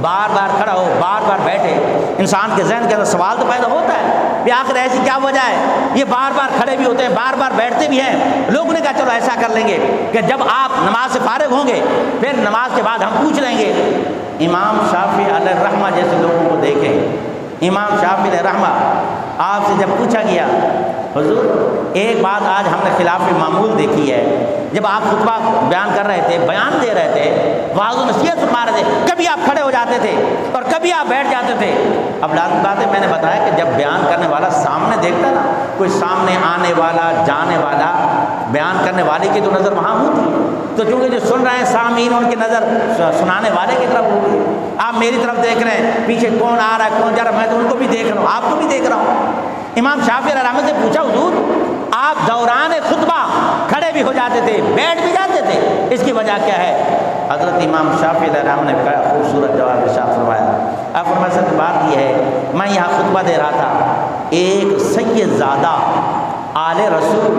بار بار کھڑا ہو، بار بار بیٹھے، انسان کے ذہن کے اندر سوال تو پیدا ہوتا ہے کہ آخر ایسی کیا وجہ ہے، یہ بار بار کھڑے بھی ہوتے ہیں، بار بار بیٹھتے بھی ہیں۔ لوگوں نے کہا چلو ایسا کر لیں گے کہ جب آپ نماز سے فارغ ہوں گے پھر نماز کے بعد ہم پوچھ لیں گے۔ امام شافعی علیہ الرحمہ جیسے لوگوں کو دیکھیں، امام شافعی علیہ الرحمہ آپ سے جب پوچھا گیا حضور ایک بات آج ہم نے خلاف معمول دیکھی ہے، جب آپ خطبہ بیان کر رہے تھے، بیان دے رہے تھے، واعظ و نصیحت فرما رہے تھے، کبھی آپ کھڑے ہو جاتے تھے اور کبھی آپ بیٹھ جاتے تھے۔ اب لازم بات ہے، میں نے بتایا کہ جب بیان کرنے والا سامنے دیکھتا نا، کوئی سامنے آنے والا جانے والا، بیان کرنے والے کی تو نظر وہاں ہوتی ہے، تو چونکہ جو سن رہے ہیں سامعین ان کی نظر سنانے والے کی طرف ہوگی۔ آپ میری طرف دیکھ رہے ہیں، پیچھے کون آ رہا ہے کون جا رہا ہے، میں تو ان کو بھی دیکھ رہا ہوں، آپ کو بھی دیکھ رہا ہوں۔ امام شافعی علیہ الرحمہ سے پوچھا حضور آپ دوران خطبہ کھڑے بھی ہو جاتے تھے، بیٹھ بھی جاتے تھے، اس کی وجہ کیا ہے؟ حضرت امام شافعی علیہ الرحمہ نے بڑا خوبصورت جواب ارشاد فرمایا۔ اب فرمایا کہ بات یہ ہے، میں یہاں خطبہ دے رہا تھا، ایک سید زادہ آل رسول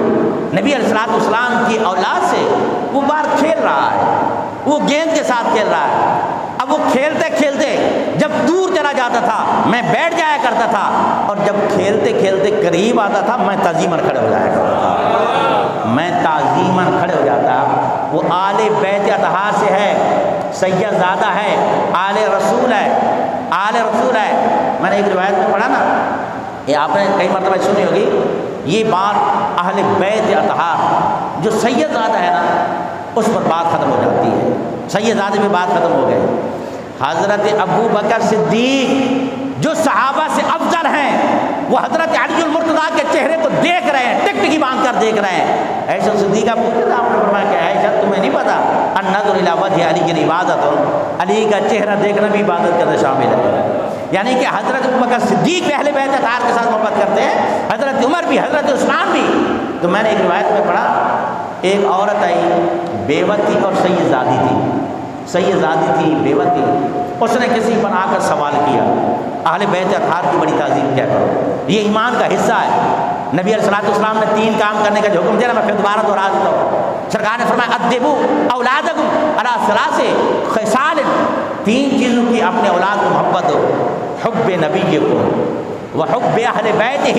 نبی علیہ الصلوۃ والسلام کی اولاد سے وہ باہر کھیل رہا ہے، وہ گیند کے ساتھ کھیل رہا ہے۔ اب وہ کھیلتے کھیلتے جب دور چلا جاتا تھا میں بیٹھ جایا کرتا تھا، اور جب کھیل قریب آتا تھا میں تعظیماً کھڑے ہو جایا کرتا تھا، میں تعظیماً کھڑے ہو جاتا۔ وہ آل بیت اطہار سے ہے، سید زادہ ہے، آل رسول ہے، آل رسول ہے۔ میں نے ایک روایت میں پڑھا نا، یہ آپ نے کئی مرتبہ سنی ہوگی، یہ بات اہل بیت اطہار جو سید زادہ ہے نا اس پر بات ختم ہو جاتی ہے، سید زادہ پہ بات ختم ہو گئی۔ حضرت ابو بکر صدیق جو صحابہ سے افضل ہیں، وہ حضرت علی المرتضیٰ کے چہرے کو دیکھ رہے ہیں، ٹکٹکی باندھ کر دیکھ رہے ہیں۔ عائشہ صدیقہ پوچھا تھا، آپ نے فرمایا کہ عائشہ تمہیں نہیں پتا النظر الی وجہ علی کی عبادت ہو، علی کا چہرہ دیکھنا بھی عبادت کے اندر شامل ہے۔ یعنی کہ حضرت ابو بکر صدیق بھی اہل بیت اطہار کے ساتھ محبت کرتے ہیں، حضرت عمر بھی، حضرت عثمان بھی۔ تو میں نے ایک روایت میں پڑھا، ایک عورت آئی، بیوہ تھی اور سید زادی تھی، سید زادی تھی، بیوہ تھی۔ اس نے کسی پر آ کر سوال کیا، اہل بیت اطہار کی بڑی تعظیم کیا کرو، یہ ایمان کا حصہ ہے۔ نبی علیہ السلام نے 3 کام کرنے کا جو حکم دیا نا، میں پھر دوبارہ دوہرا دیتا ہوں۔ سرکار نے فرمایا ادبوا اولادکم علی 3 خصال، 3 چیزوں کی اپنے اولاد کو محبت ہو، حب نبیکم وحب اہل بیتہ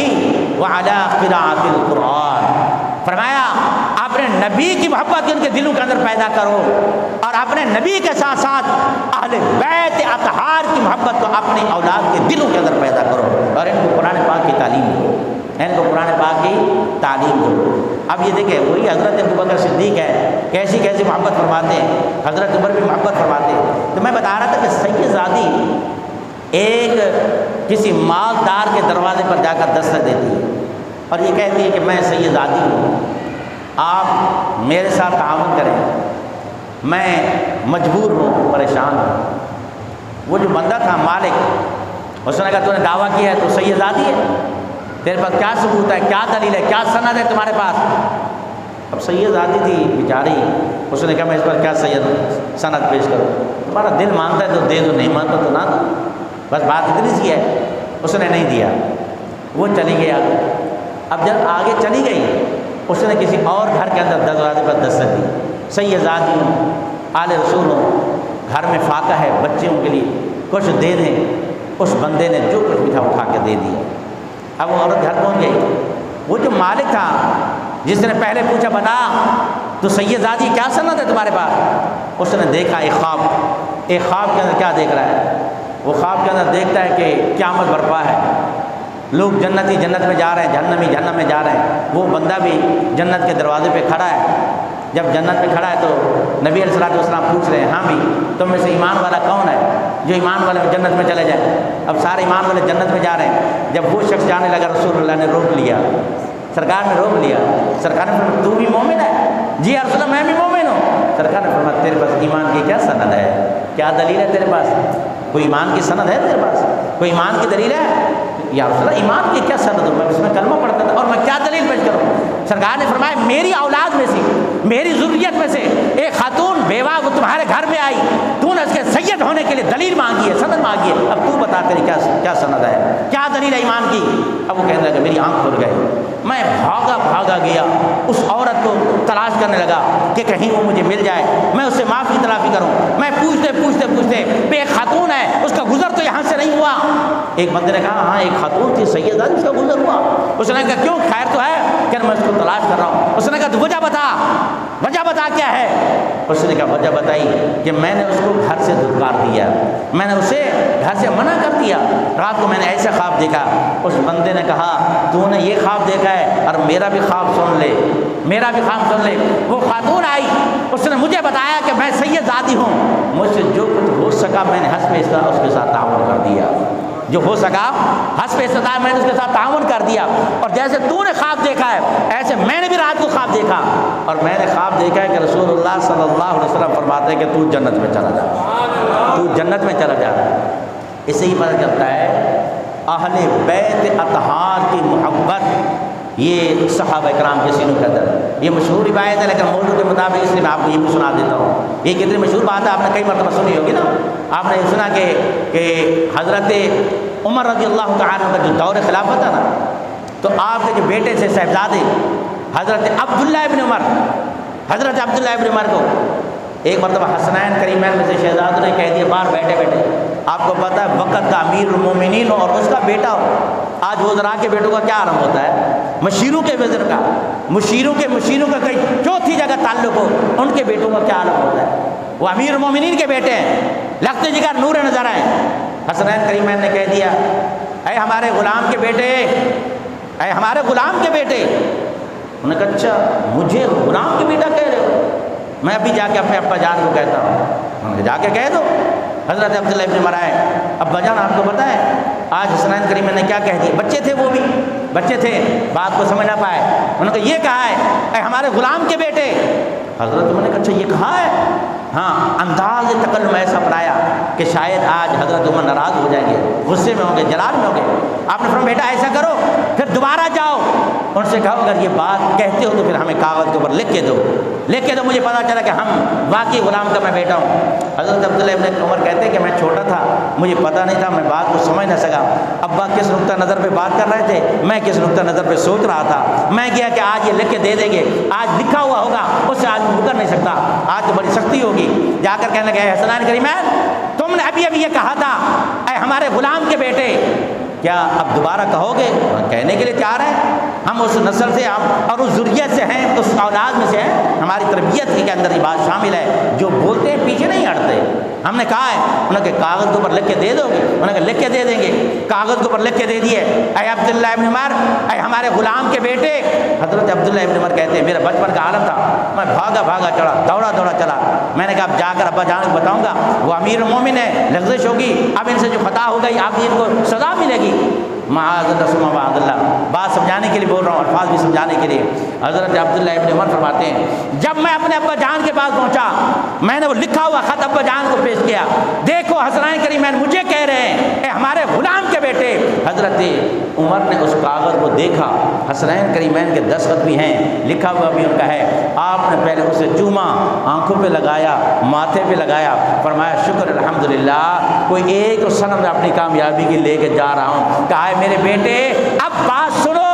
وعلی قراءۃ القرآن۔ فرمایا اپنے نبی کی محبت ان کے دلوں کے اندر پیدا کرو، اور اپنے نبی کے ساتھ ساتھ اہل بیت اطہار کی محبت کو اپنی اولاد کے دلوں کے اندر پیدا کرو، اور ان کو قرآن پاک کی تعلیم دو، ان کو قرآن پاک کی تعلیم دو۔ اب یہ دیکھیں، وہی حضرت ابو بکر صدیق ہے، کیسی کیسی محبت فرماتے ہیں، حضرت عمر بھی محبت فرماتے ہیں۔ تو میں بتا رہا تھا کہ سید زادی ایک کسی مالدار کے دروازے پر جا کر دستک دیتی ہے اور یہ کہتی ہے کہ میں سید زادی ہوں، آپ میرے ساتھ تعاون کریں، میں مجبور ہوں، پریشان ہوں۔ وہ جو بندہ تھا مالک، اس نے کہا تو نے دعویٰ کیا ہے تو سید زادی ہے، تیرے پاس کیا ثبوت ہے، کیا دلیل ہے، کیا سند ہے تمہارے پاس؟ اب سید زادی تھی بیچاری، اس نے کہا میں اس پر کیا سند پیش کروں، تمہارا دل مانتا ہے تو دے دو، نہیں مانتا تو نہ دو، بس بات اتنی سی ہے۔ اس نے نہیں دیا، وہ چلی گئی آگے۔ اب جب آگے چلی گئی، اس نے کسی اور گھر کے اندر دروازے پر دستک دی، سید زادی ہوں، آل رسول ہوں، گھر میں فاقہ ہے، بچوں کے لیے کچھ دے دیں۔ اس بندے نے جو کچھ بھی تھا اٹھا کے دے دیا۔ اب وہ عورت گھر پہنچ گئی، وہ جو مالک تھا جس نے پہلے پوچھا بتا تو سید زادی کیا سند ہے تمہارے پاس، اس نے دیکھا ایک خواب کے اندر کیا دیکھ رہا ہے، وہ خواب کے اندر دیکھتا ہے کہ قیامت برپا ہے، لوگ جنتی جنت میں جا رہے ہیں، جہنمی جہنم میں جا رہے ہیں۔ وہ بندہ بھی جنت کے دروازے پہ کھڑا ہے۔ جب جنت میں کھڑا ہے تو نبی علیہ السلام پوچھ رہے ہیں ہاں بھی تم میں سے ایمان والا کون ہے جو ایمان والے جنت میں چلے جائے؟ اب سارے ایمان والے جنت میں جا رہے ہیں۔ جب وہ شخص جانے لگا رسول اللہ نے روک لیا، سرکار نے روک لیا۔ سرکار نے فرمایا تو بھی مومن ہے؟ جی یا رسول اللہ میں بھی مومن ہوں۔ سرکار نے فرمایا تیرے پاس ایمان کی کیا سند ہے، کیا دلیل ہے تیرے پاس؟ کوئی ایمان کی سند ہے تیرے پاس؟ کوئی ایمان کی دلیل ہے؟ یا رسول اللہ ایمان کی کیا سند ہو، میں اس میں کلمہ پڑھتا تھا اور میں کیا دلیل پیش کروں؟ سرکار نے فرمایا میری اولاد میں سے، میری ذریت میں سے ایک خاتون بیوہ وہ تمہارے گھر میں آئی، تو نے اس کے سید ہونے کے لیے دلیل مانگی ہے، سند مانگی ہے، اب تو بتا تیری کیا سند ہے، کیا دلیل ہے ایمان کی؟ اب وہ کہنے لگا میری آنکھ کھل گئی، میں بھاگا گیا اس عورت کو تلاش کرنے لگا کہ کہیں وہ مجھے مل جائے، میں اس سے معافی تلافی کروں۔ میں پوچھتے ایک خاتون ہے اس کا گزر تو یہاں سے نہیں ہوا۔ ایک بندے نے کہا ہاں ایک خاتون تھی سید اس کا گزر ہوا۔ اس نے کہا کیوں، خیر تو ہے؟ کہ میں اس کو تلاش کر رہا ہوں۔ اس نے کہا تو وجہ بتا کیا ہے؟ اس نے کہا وجہ بتائی کہ میں نے اس کو گھر سے دھتکار دیا، میں نے اسے گھر سے منع کر دیا، رات کو میں نے ایسا خواب دیکھا۔ اس بندے نے کہا تو نے یہ خواب دیکھا ہے اور میرا بھی خواب سن لے۔ وہ خاتون آئی، اس نے مجھے بتایا کہ میں سید زادی ہوں، مجھ سے جو کچھ ہو سکا میں نے حسب استطاعت اس کے ساتھ تعاون کر دیا، جو ہو سکا حسب استطاعت میں نے اس کے ساتھ تعاون کر دیا، اور جیسے تو نے خواب دیکھا ہے ایسے میں نے بھی رات کو خواب دیکھا، اور میں نے خواب دیکھا ہے کہ رسول اللہ صلی اللہ علیہ وسلم فرماتے ہیں کہ تو جنت میں چلا جا۔ اس سے ہی پتہ چلتا ہے اہل بیت اطہار کی محبت یہ صحابہ کرام کے سینوں کے اندر۔ یہ مشہور روایت ہے لیکن موضوع کے مطابق اس لیے میں آپ کو یہ بھی سنا دیتا ہوں۔ یہ کتنی مشہور بات ہے، آپ نے کئی مرتبہ سنی ہوگی نا۔ آپ نے سنا کہ حضرت عمر رضی اللہ تعالیٰ عنہ کا جو دور خلافت تھا نا، تو آپ کے جو بیٹے تھے صاحبزادے حضرت عبداللہ ابن عمر کو ایک مرتبہ حسنین کریمین میں سے شہزادوں نے کہہ دیا باہر بیٹھے آپ کو پتہ ہے وقت کا امیر المومنین ہو اور اس کا بیٹا ہو، آج وزراء کے بیٹوں کا کیا عالم ہوتا ہے، مشیروں کے وزیر کا، مشیروں کا کئی چوتھی جگہ تعلق ہو، ان کے بیٹوں کا کیا عالم ہوتا ہے، وہ امیر المومنین کے بیٹے ہیں، لگتے جگر نور نظر آئے۔ حسنین کریمین نے کہہ دیا اے ہمارے غلام کے بیٹے، اے ہمارے غلام کے بیٹے۔ انہوں نے کہا اچھا مجھے غلام کے بیٹا کہہ رہے ہو، میں ابھی جا کے اپنے ابا جان کو کہتا ہوں۔ انہوں نے جا کے کہہ دو۔ حضرت عبداللہ ابن عمر آئے، ابا جان آپ کو پتہ ہے آج حسنین کریمین نے کیا کہہ دیا، بچے تھے وہ بھی، بچے تھے بات کو سمجھ نہ پائے، انہوں نے کہا یہ کہا ہے اے ہمارے غلام کے بیٹے۔ حضرت عمر نے کہا اچھا یہ کہا ہے، ہاں انداز تکلم ایسا اپنایا کہ شاید آج حضرت عمر ناراض ہو جائیں گے، غصے میں ہوں گے، جلال میں ہوں گے۔ آپ نے فرمایا بیٹا ایسا کرو پھر دوبارہ جاؤ ان سے کہو اگر یہ بات کہتے ہو تو پھر ہمیں کاغذ کے اوپر لکھ کے دو، مجھے پتا چلا کہ ہم واقعی غلام کا میں بیٹا ہوں۔ حضرت عبداللہ ابن عمر کہتے ہیں کہ میں چھوٹا تھا، مجھے پتہ نہیں تھا، میں بات کو سمجھ نہ سکا، ابا کس نقطہ نظر پہ بات کر رہے تھے، میں کس نقطہ نظر پہ سوچ رہا تھا، میں کیا کہ آج یہ لکھ کے دے دیں گے، آج لکھا ہوا ہوگا اس سے آج مکر نہیں سکتا، آج تو بڑی سختی ہوگی۔ جا کر کہنے لگے حسنین کریمین تم نے ابھی یہ کہا تھا اے ہمارے غلام کے بیٹے، کیا اب دوبارہ کہو گے؟ کہنے کے لیے تیار ہیں، ہم اس نسل سے اور اس ذریت سے ہیں، اس اولاد میں سے ہیں، ہماری تربیت کے اندر یہ بات شامل ہے، جو بولتے ہیں پیچھے نہیں ہٹتے۔ ہم نے کہا ہے، انہوں نے کہا کاغذ کے اوپر لکھ کے دے دو گے؟ انہوں نے کہا لکھ کے دے دیں گے۔ کاغذ کے اوپر لکھ کے دے دیے اے عبداللہ ابن عمر، اے ہمارے غلام کے بیٹے۔ حضرت عبداللہ ابن عمر کہتے ہیں میرا بچپن کا عالم تھا، میں بھاگا چڑھا، دوڑا چلا، میں نے کہا اب جا کر ابا جان کو بتاؤں گا، وہ امیر المومن ہے، لغزش ہوگی، اب ان سے جو خطا ہو گئی اب ان کو سزا ملے گی۔ معاذ اللہ ثم معاذ اللہ، بات سمجھانے کے لیے بول رہا ہوں، الفاظ بھی سمجھانے کے لیے۔ حضرت عبداللہ ابن عمر فرماتے ہیں جب میں اپنے ابا جان کے پاس پہنچا، میں نے وہ لکھا ہوا خط ابا جان کو پیش کیا، دیکھو حسنین کریمین مجھے کہہ رہے ہیں اے ہمارے غلام کے بیٹے۔ حضرت عمر نے اس کاغذ کو دیکھا، حسنین کریمین کے دستخط بھی ہیں، لکھا ہوا بھی ان کا ہے۔ آپ نے پہلے اسے چوما، آنکھوں پہ لگایا، ماتھے پہ لگایا، فرمایا شکر الحمدللہ، کوئی ایک سند میں اپنی کامیابی کی لے کے جا رہا ہوں۔ کہا ہے میرے بیٹے اب بات سنو،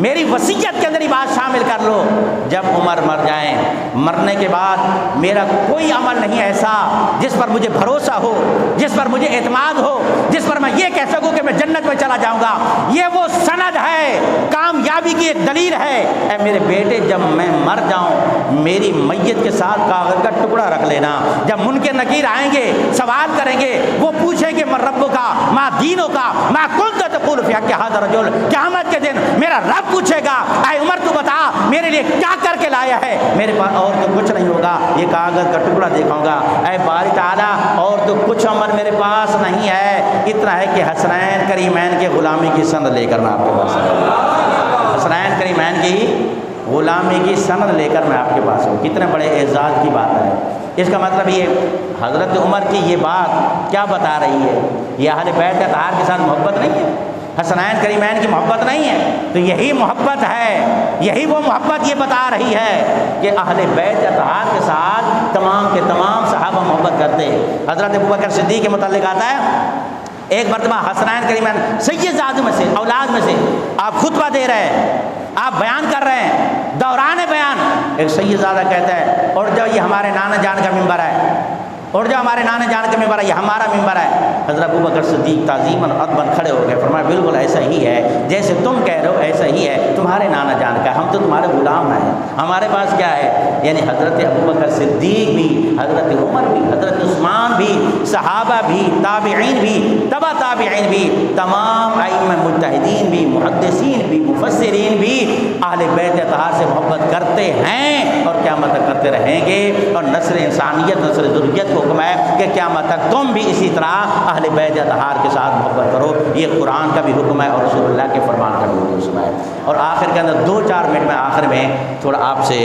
میری وصیت کے اندر ہی بات شامل کر لو، جب عمر مر جائیں، مرنے کے بعد میرا کوئی عمل نہیں ایسا جس پر مجھے بھروسہ ہو، جس پر مجھے اعتماد ہو، جس پر میں یہ کہہ سکوں کہ میں جنت میں چلا جاؤں گا، یہ وہ سند ہے، کامیابی کی ایک دلیل ہے۔ اے میرے بیٹے جب میں مر جاؤں میری میت کے ساتھ کاغذ کا ٹکڑا رکھ لینا، جب منکر نکیر آئیں گے سوال کریں گے، وہ پوچھیں گے من ربک کا ما دینک کا ما کنت تقول فی حق ھذا الرجل، قیامت کے دن میرا رب پوچھے گا اے عمر تو بتا میرے لیے کیا کر کے لایا ہے، میرے پاس اور تو کچھ نہیں ہوگا، یہ کاغذ کا ٹکڑا دکھاؤں گا، اے باری تعالیٰ اور تو کچھ عمل میرے پاس نہیں ہے، اتنا ہے کہ حسنین کریمین کے غلامی کی سند لے کر میں آپ کے پاس ہوں، حسنین کریمین کی غلامی کی سند لے کر میں آپ کے پاس ہوں۔ کتنے بڑے اعزاز کی بات ہے۔ اس کا مطلب یہ حضرت عمر کی یہ بات کیا بتا رہی ہے، یہ اہل بیت اطہار کے ساتھ محبت نہیں ہے، حسنین کریمین کی محبت نہیں ہے، تو یہی محبت ہے، یہی وہ محبت یہ بتا رہی ہے کہ اہل بیت اطہار کے ساتھ تمام کے تمام صحابہ محبت کرتے ہیں۔ حضرت ابوبکر صدیق کے متعلق آتا ہے ایک مرتبہ حسنین کریمین سید زادوں میں سے، اولاد میں سے، آپ خطبہ دے رہے ہیں، آپ بیان کر رہے ہیں، دوران بیان ایک سید زادہ کہتا ہے اور جب یہ ہمارے نانا جان کا ممبر ہے، اور جو ہمارے نانا جان کا ممبر ہے یہ ہمارا ممبر ہے۔ حضرت ابوبکر صدیق تعظیماً ادباً کھڑے ہو گئے، فرمایا بالکل ایسا ہی ہے جیسے تم کہہ رہے ہو، ایسا ہی ہے، تمہارے نانا جان کا، ہم تو تمہارے غلام ہیں، ہمارے پاس کیا ہے۔ یعنی حضرت ابوبکر صدیق بھی، حضرت عمر بھی، حضرت عثمان بھی، صحابہ بھی، تابعین بھی، تبع تابعین بھی، تمام ائمہ مجتہدین بھی، محدثین بھی، مفسرین بھی اہل بیت اطہار سے محبت کرتے ہیں اور قیامت تک کرتے رہیں گے، اور نسل انسانیت، نسل ذریت کو حکم ہے کہ قیامت تک تم بھی اسی طرح اہل بیت اطہار کے ساتھ محبت کرو۔ یہ قرآن کا بھی حکم ہے اور رسول اللہ کے فرمان کا بھی حکم ہے۔ اور آخر کے اندر 2-4 منٹ میں آخر میں تھوڑا آپ سے